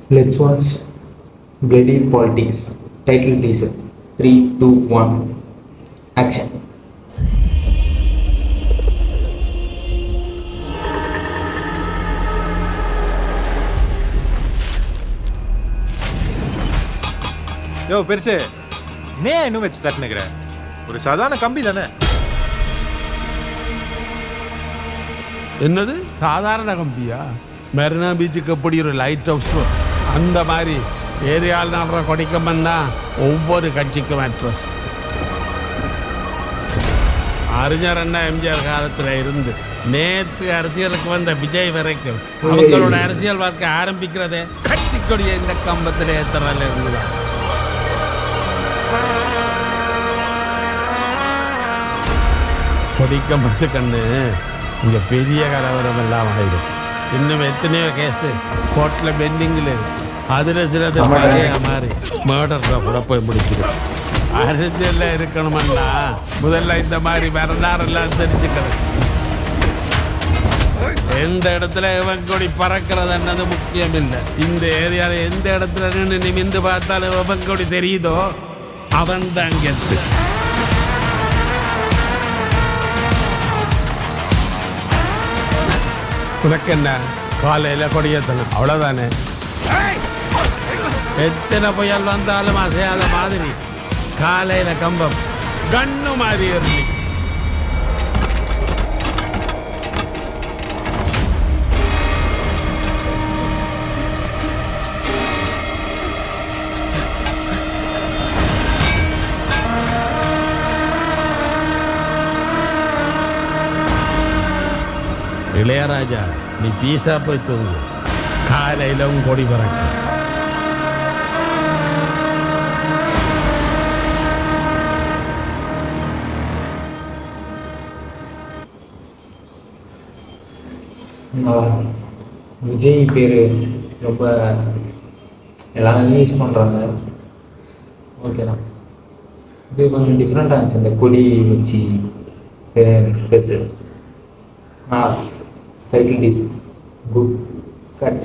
Let's watch Bloody Politics. Title teaser. 3, 2, 1. Action. யோ பெருசு, நே இன்னும் வச்சு தட்டுனுக்குற? ஒரு சாதாரண கம்பி தானே. என்னது சாதாரண கம்பியா? மெரினா பீச்சுக்கு எப்படி ஒரு லைட் ஹவுஸ் அந்த மாதிரி ஏரியாவில் நடுற கொடிக்கம்பன்னா ஒவ்வொரு கட்சிக்கும் அட்ரஸ். அறிஞர் அண்ணா எம்ஜிஆர் காலத்தில் இருந்து நேற்று அரசியலுக்கு வந்த விஜய் வரைக்கும் அவங்களோட அரசியல் வாழ்க்கை ஆரம்பிக்கிறதே கட்சி கொடிய இந்த கம்பத்தில் ஏற்றுறதுல இருந்துதான். கொடிக்கம்பத்து கண்ணு இங்கே பெரிய கலவரம் எல்லாம் ஆயிடும். இன்னும் எத்தனையோ கேஸு கோர்ட்டில் பெண்டிங்கில் இருக்கு. அதில் சிலது பழைய மாதிரி மர்டரில் கூட போய் முடிச்சிடும். அரசியலில் இருக்கணுமன்னா முதல்ல இந்த மாதிரி வரலாறெல்லாம் தெரிஞ்சுக்கிறது. எந்த இடத்துல இவன் கொடி பறக்கிறது என்னது முக்கியம் இல்லை. இந்த ஏரியாவில் எந்த இடத்துல நின்று நிமிந்து பார்த்தாலும் இவன் கொடி தெரியுதோ அவன் தான் கெத்து. உனக்கு என்ன காலையில் கொடியேற்றணும் அவ்வளோதானே. எத்தனை புயல் வந்தாலும் அசையாத மாதிரி காலையில் கம்பம் கண்ணு மாதிரி இருந்து. இளையராஜா, நீ பீஸா போய் தூங்கு, காலையிலும் கொடி பறக்க. விஜய் பேர் ரொம்ப எல்லாரும் யூஸ் பண்ணுறாங்க. ஓகே தான், இது கொஞ்சம் டிஃப்ரெண்ட்டாக இருந்துச்சு அந்த கொடி வச்சு பேசு. Title is good. Cut.